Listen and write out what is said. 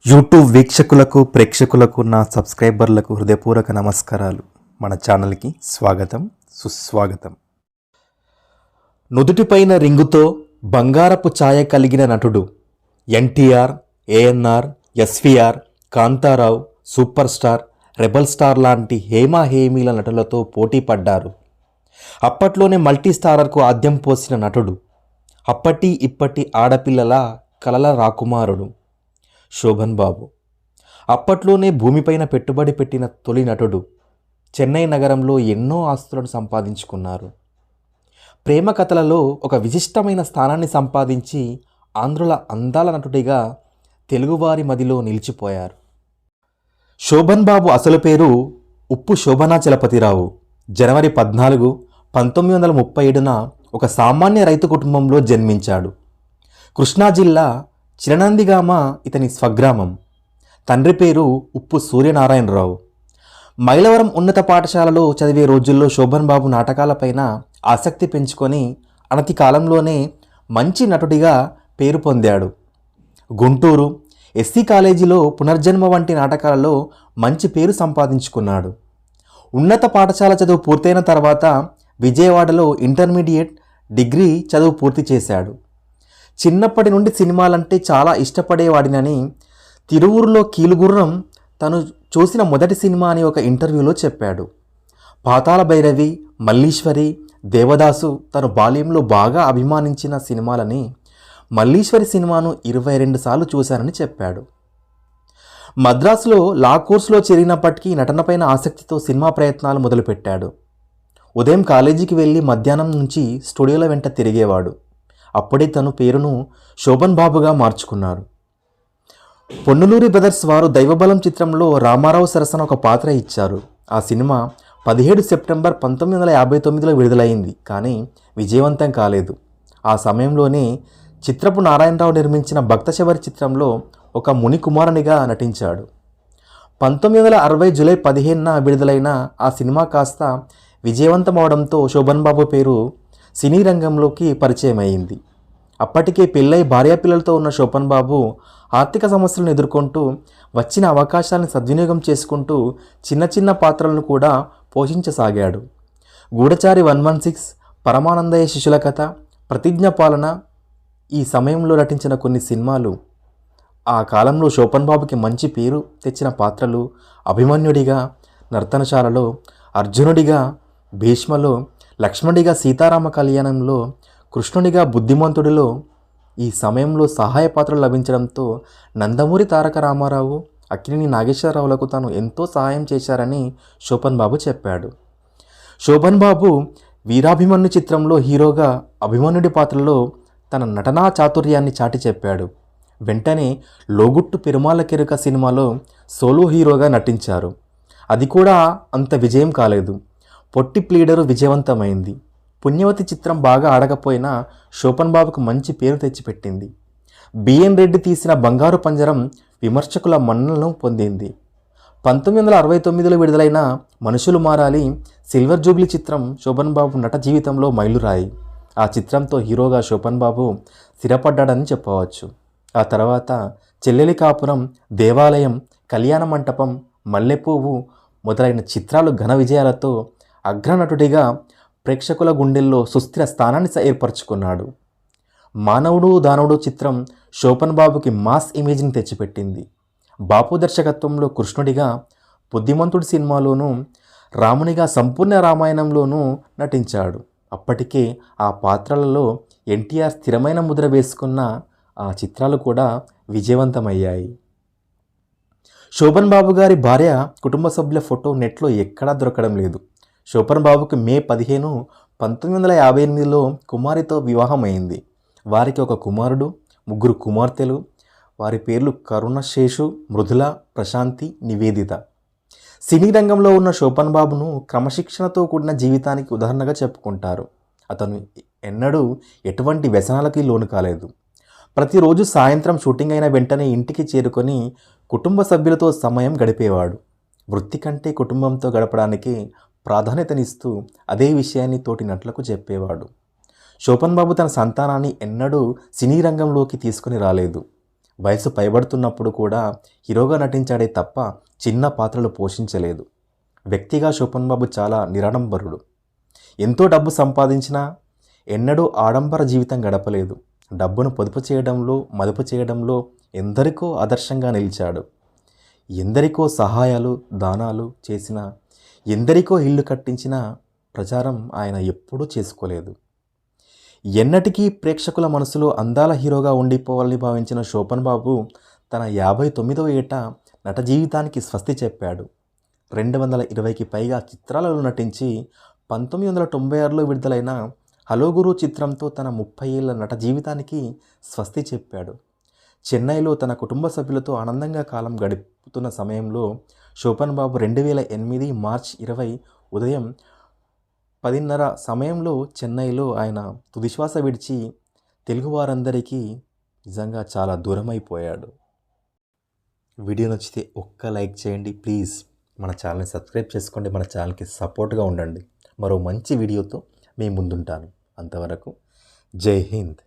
YouTube వీక్షకులకు ప్రేక్షకులకు నా సబ్స్క్రైబర్లకు హృదయపూర్వక నమస్కారాలు. మన ఛానల్కి స్వాగతం సుస్వాగతం. నుదుటిపైన రింగుతో బంగారపు ఛాయ కలిగిన నటుడు NTR, ANR, SVR, Kantharao, super star, rebel star లాంటి హేమీల నటులతో పోటీ పడ్డారు. అప్పట్లోనే మల్టీ స్టారర్కు ఆద్యం పోసిన నటుడు, అప్పటి ఇప్పటి ఆడపిల్లల కలల రాకుమారుడు శోభన్ బాబు. అప్పట్లోనే భూమిపైన పెట్టుబడి పెట్టిన తొలి నటుడు. చెన్నై నగరంలో ఎన్నో ఆస్తులను సంపాదించుకున్నారు. ప్రేమ కథలలో ఒక విశిష్టమైన స్థానాన్ని సంపాదించి ఆంధ్రుల అందాల నటుడిగా తెలుగువారి మదిలో నిలిచిపోయారు. శోభన్ బాబు అసలు పేరు ఉప్పు శోభనాచలపతిరావు. జనవరి 14, 1937న ఒక సామాన్య రైతు కుటుంబంలో జన్మించాడు. కృష్ణా జిల్లా చిరనందిగామ ఇతని స్వగ్రామం. తండ్రి పేరు ఉప్పు సూర్యనారాయణరావు. మైలవరం ఉన్నత పాఠశాలలో చదివే రోజుల్లో శోభన్ బాబు నాటకాలపైన ఆసక్తి పెంచుకొని అనతి కాలంలోనే మంచి నటుడిగా పేరు పొందాడు. గుంటూరు ఎస్సీ కాలేజీలో పునర్జన్మ వంటి నాటకాలలో మంచి పేరు సంపాదించుకున్నాడు. ఉన్నత పాఠశాల చదువు పూర్తయిన తర్వాత విజయవాడలో ఇంటర్మీడియట్, డిగ్రీ చదువు పూర్తి చేశాడు. చిన్నప్పటి నుండి సినిమాలంటే చాలా ఇష్టపడేవాడినని తిరువూరులో కీలుగుర్రం తను చూసిన మొదటి సినిమా అని ఒక ఇంటర్వ్యూలో చెప్పాడు. పాతాళ భైరవి, మల్లీశ్వరి, దేవదాసు తను బాల్యంలో బాగా అభిమానించిన సినిమాలని. మల్లీశ్వరి సినిమాను 22 సార్లు చూశానని చెప్పాడు. మద్రాసులో లా కోర్సులో చేరినప్పటికీ నటనపైన ఆసక్తితో సినిమా ప్రయత్నాలు మొదలుపెట్టాడు. ఉదయం కాలేజీకి వెళ్ళి మధ్యాహ్నం నుంచి స్టూడియోల వెంట తిరిగేవాడు. అప్పుడే తను పేరును శోభన్ బాబుగా మార్చుకున్నారు. పొన్నులూరి బ్రదర్స్ వారు దైవబలం చిత్రంలో రామారావు సరసన ఒక పాత్ర ఇచ్చారు. ఆ సినిమా 17 సెప్టెంబర్ 1959లో విడుదలైంది, కానీ విజయవంతం కాలేదు. ఆ సమయంలోనే చిత్రపు నారాయణరావు నిర్మించిన భక్తశబరి చిత్రంలో ఒక ముని కుమారునిగా నటించాడు. 1960 జూలై 15న విడుదలైన ఆ సినిమా కాస్త విజయవంతమవడంతో శోభన్ బాబు పేరు సినీ రంగంలోకి పరిచయం అయింది. అప్పటికే పెళ్ళై భార్యాపిల్లలతో ఉన్న శోభన్ బాబు ఆర్థిక సమస్యలను ఎదుర్కొంటూ వచ్చిన అవకాశాలను సద్వినియోగం చేసుకుంటూ చిన్న చిన్న పాత్రలను కూడా పోషించసాగాడు. గూఢచారి 116, పరమానందయ్య శిశుల కథ, ప్రతిజ్ఞ పాలన ఈ సమయంలో నటించిన కొన్ని సినిమాలు ఆ కాలంలో శోభన్ బాబుకి మంచి పేరు తెచ్చిన పాత్రలు. అభిమన్యుడిగా నర్తనశాలలో, అర్జునుడిగా భీష్మలో, లక్ష్మణుడిగా సీతారామ కళ్యాణంలో, కృష్ణునిగా బుద్ధిమంతుడిలో ఈ సమయంలో సహాయ పాత్రలు లభించడంతో నందమూరి తారక రామారావు, అక్కినేని నాగేశ్వరరావులకు తాను ఎంతో సహాయం చేశారని శోభన్ బాబు చెప్పాడు. శోభన్ బాబు వీరాభిమన్యు చిత్రంలో హీరోగా అభిమన్యుడి పాత్రలో తన నటనా చాతుర్యాన్ని చాటి చెప్పాడు. వెంటనే లోగుట్టు పెరుమాళ కెరుక సినిమాలో సోలో హీరోగా నటించారు. అది కూడా అంత విజయం కాలేదు. పొట్టి ప్లీడరు విజయవంతమైంది. పుణ్యవతి చిత్రం బాగా ఆడకపోయినా శోభన్ బాబుకు మంచి పేరు తెచ్చిపెట్టింది. బిఎన్ రెడ్డి తీసిన బంగారు పంజరం విమర్శకుల మన్ననలను పొందింది. 1969లో విడుదలైన మనుషులు మారాలి సిల్వర్ జూబ్లీ చిత్రం శోభన్ బాబు నట జీవితంలో మైలురాయి. ఆ చిత్రంతో హీరోగా శోభన్ బాబు స్థిరపడ్డాడని చెప్పవచ్చు. ఆ తర్వాత చెల్లెలి కాపురం, దేవాలయం, కళ్యాణ మంటపం, మల్లెపువ్వు మొదలైన చిత్రాలు ఘన విజయాలతో అగ్రనటుడిగా ప్రేక్షకుల గుండెల్లో సుస్థిర స్థానాన్ని ఏర్పరచుకున్నాడు. మానవుడు దానవుడు చిత్రం శోభన్ బాబుకి మాస్ ఇమేజ్ని తెచ్చిపెట్టింది. బాపు దర్శకత్వంలో కృష్ణుడిగా బుద్ధిమంతుడి సినిమాలోనూ, రామునిగా సంపూర్ణ రామాయణంలోనూ నటించాడు. అప్పటికే ఆ పాత్రలలో ఎన్టీఆర్ స్థిరమైన ముద్ర వేసుకున్న ఆ చిత్రాలు కూడా విజయవంతమయ్యాయి. శోభన్ బాబు గారి భార్య, కుటుంబ సభ్యుల ఫోటో నెట్లో ఎక్కడా దొరకడం లేదు. శోభన్ బాబుకు మే 15, 1958లో కుమారితో వివాహం అయింది. వారికి ఒక కుమారుడు, 3 కుమార్తెలు. వారి పేర్లు కరుణశేషు, మృదుల, ప్రశాంతి, నివేదిత. సినీ రంగంలో ఉన్న శోభన్ బాబును క్రమశిక్షణతో కూడిన జీవితానికి ఉదాహరణగా చెప్పుకుంటారు. అతను ఎన్నడూ ఎటువంటి వ్యసనాలకి లోను కాలేదు. ప్రతిరోజు సాయంత్రం షూటింగ్ అయిన వెంటనే ఇంటికి చేరుకొని కుటుంబ సభ్యులతో సమయం గడిపేవాడు. వృత్తి కంటే కుటుంబంతో గడపడానికి ప్రాధాన్యతనిస్తూ అదే విషయాన్ని తోటి నటులకు చెప్పేవాడు. శోభన్ బాబు తన సంతానాన్ని ఎన్నడూ సినీ రంగంలోకి తీసుకుని రాలేదు. వయసు పైబడుతున్నప్పుడు కూడా హీరోగా నటించాడే తప్ప చిన్న పాత్రలు పోషించలేదు. వ్యక్తిగా శోభన్ బాబు చాలా నిరాడంబరుడు. ఎంతో డబ్బు సంపాదించినా ఎన్నడూ ఆడంబర జీవితం గడపలేదు. డబ్బును పొదుపు చేయడంలో, మదుపు చేయడంలో ఎందరికో ఆదర్శంగా నిలిచాడు. ఎందరికో సహాయాలు, దానాలు చేసిన, ఎందరికో ఇల్లు కట్టించిన ప్రచారం ఆయన ఎప్పుడూ చేసుకోలేదు. ఎన్నటికీ ప్రేక్షకుల మనసులో అందాల హీరోగా ఉండిపోవాలని భావించిన శోభన్ బాబు తన 59వ ఏట నట జీవితానికి స్వస్తి చెప్పాడు. 220కి పైగా చిత్రాలలో నటించి 1996లో విడుదలైన హలో గురు చిత్రంతో తన 30 ఏళ్ల నట జీవితానికి స్వస్తి చెప్పాడు. చెన్నైలో తన కుటుంబ సభ్యులతో ఆనందంగా కాలం గడుపుతున్న సమయంలో శోభన్ బాబు 2008 మార్చి 20 ఉదయం 10:30 సమయంలో చెన్నైలో ఆయన తుదిశ్వాస విడిచి తెలుగువారందరికీ నిజంగా చాలా దూరమైపోయాడు. వీడియో నచ్చితే ఒక్క లైక్ చేయండి ప్లీజ్. మన ఛానల్ని సబ్స్క్రైబ్ చేసుకోండి. మన ఛానల్కి సపోర్ట్గా ఉండండి. మరో మంచి వీడియోతో మీ ముందుంటాను. అంతవరకు జై హింద్.